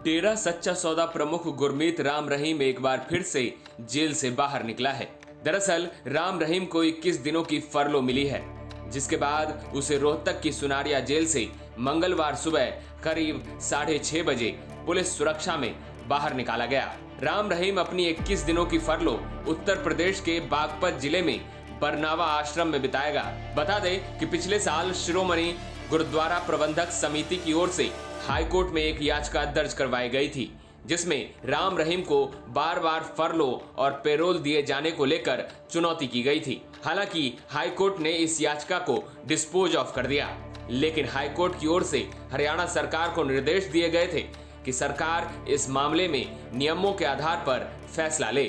डेरा सच्चा सौदा प्रमुख गुरमीत राम रहीम एक बार फिर से जेल से बाहर निकला है। दरअसल राम रहीम को 21 दिनों की फरलो मिली है, जिसके बाद उसे रोहतक की सुनारिया जेल से मंगलवार सुबह करीब 6:30 बजे पुलिस सुरक्षा में बाहर निकाला गया। राम रहीम अपनी 21 दिनों की फरलो उत्तर प्रदेश के बागपत जिले में बरनावा आश्रम में बिताएगा। बता दें कि पिछले साल शिरोमणि गुरुद्वारा प्रबंधक समिति की ओर से हाईकोर्ट में एक याचिका दर्ज करवाई गई थी, जिसमें राम रहीम को बार बार फरलो और पेरोल दिए जाने को लेकर चुनौती की गई थी। हालांकि हाईकोर्ट ने इस याचिका को डिस्पोज ऑफ कर दिया, लेकिन हाईकोर्ट की ओर से हरियाणा सरकार को निर्देश दिए गए थे कि सरकार इस मामले में नियमों के आधार पर फैसला ले।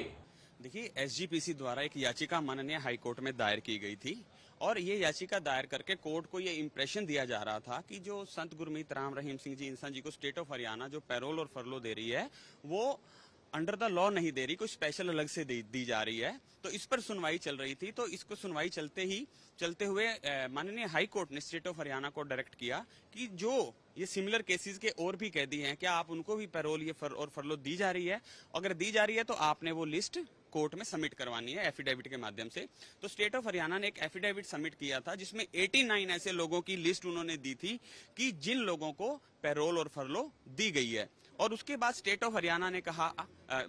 देखिए, एसजीपीसी द्वारा एक याचिका माननीय हाईकोर्ट में दायर की गई थी और ये याचिका दायर करके कोर्ट को ये इंप्रेशन दिया जा रहा था कि जो संत गुरमीत राम रहीम सिंह जी इंसान जी को स्टेट ऑफ हरियाणा जो पैरोल और फरलो दे रही है वो अंडर द लॉ नहीं दे रही, कुछ स्पेशल अलग से दी जा रही है। तो इस पर सुनवाई चल रही थी। तो इसको सुनवाई चलते हुए माननीय हाई कोर्ट ने स्टेट ऑफ हरियाणा को डायरेक्ट किया कि जो ये सिमिलर केसेस के और भी कैदी हैं, क्या आप उनको भी पैरोल ये और फरलो दी जा रही है? अगर दी जा रही है तो आपने वो लिस्ट कोर्ट में सबमिट करवानी है एफिडेविट के माध्यम से। तो स्टेट ऑफ हरियाणा ने एक एफिडेविट सबमिट किया था, जिसमें 89 ऐसे लोगों की लिस्ट उन्होंने दी थी कि जिन लोगों को पैरोल और फरलो दी गई है। और उसके बाद स्टेट ऑफ हरियाणा ने कहा,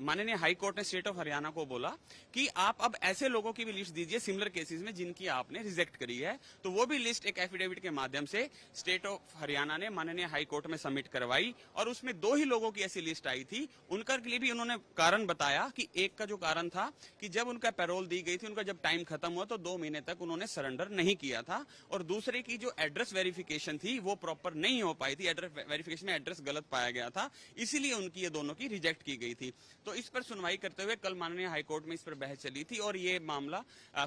माननीय हाई कोर्ट ने स्टेट ऑफ हरियाणा को बोला कि आप अब ऐसे लोगों की भी लिस्ट दीजिए सिमिलर केसेस में जिनकी आपने रिजेक्ट करी है। तो वो भी लिस्ट एक एफिडेविट के माध्यम से स्टेट ऑफ हरियाणा ने माननीय हाई कोर्ट में सबमिट करवाई और उसमें 2 ही लोगों की ऐसी लिस्ट आई थी। उनका के लिए भी उन्होंने कारण बताया कि एक का जो कारण था कि जब उनका पैरोल दी गई थी, उनका जब टाइम खत्म हुआ तो 2 महीने तक उन्होंने सरेंडर नहीं किया था। और दूसरे की जो एड्रेस वेरिफिकेशन थी वो प्रॉपर नहीं हो पाई थी, एड्रेस वेरिफिकेशन में एड्रेस गलत पाया गया था, इसीलिए उनकी ये दोनों की रिजेक्ट की गई थी। तो इस पर सुनवाई करते हुए कल माननीय हाईकोर्ट में इस पर बहस चली थी और ये मामला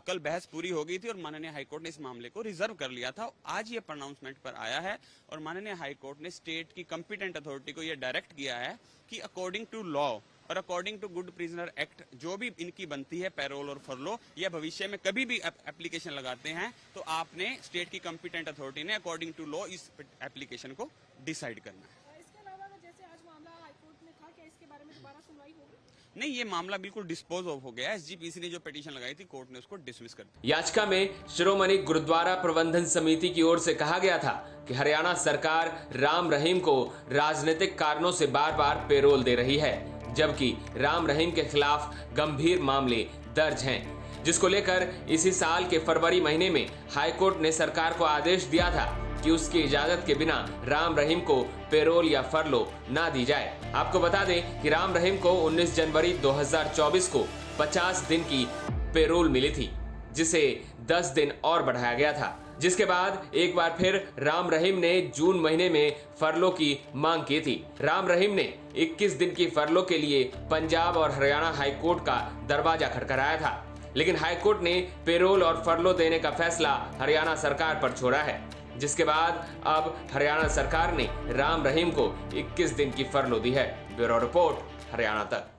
कल बहस पूरी हो गई थी और माननीय हाईकोर्ट ने इस मामले को रिजर्व कर लिया था। आज ये प्रोनाउंसमेंट पर आया है और माननीय हाईकोर्ट ने स्टेट की कंपिटेंट अथॉरिटी को यह डायरेक्ट किया है कि अकॉर्डिंग टू लॉ और according to good prisoner act जो भी इनकी बनती है पैरोल और फरलो, या भविष्य में कभी भी एप्लीकेशन लगाते हैं तो आपने स्टेट की कंपिटेंट अथॉरिटी ने अकॉर्डिंग टू लॉ इस एप्लीकेशन को डिसाइड करना है। नहीं, ये मामला बिल्कुल डिस्पोज ऑफ हो गया। एसजीपीसी ने जो पिटीशन लगाई थी कोर्ट ने उसको डिसमिस कर दिया। याचिका में शिरोमणि गुरुद्वारा प्रबंधन समिति की ओर से कहा गया था कि हरियाणा सरकार राम रहीम को राजनीतिक कारणों से बार बार पेरोल दे रही है, जबकि राम रहीम के खिलाफ गंभीर मामले दर्ज हैं, जिसको लेकर इसी साल के फरवरी महीने में हाईकोर्ट ने सरकार को आदेश दिया था कि उसकी इजाजत के बिना राम रहीम को पेरोल या फरलो ना दी जाए। आपको बता दें कि राम रहीम को 19 जनवरी 2024 को 50 दिन की पेरोल मिली थी, जिसे 10 दिन और बढ़ाया गया था, जिसके बाद एक बार फिर राम रहीम ने जून महीने में फरलो की मांग की थी। राम रहीम ने 21 दिन की फरलो के लिए पंजाब और हरियाणा हाईकोर्ट का दरवाजा खटखटाया था, लेकिन हाईकोर्ट ने पेरोल और फरलो देने का फैसला हरियाणा सरकार पर छोड़ा है, जिसके बाद अब हरियाणा सरकार ने राम रहीम को 21 दिन की फरलो दी है। ब्यूरो रिपोर्ट, हरियाणा तक।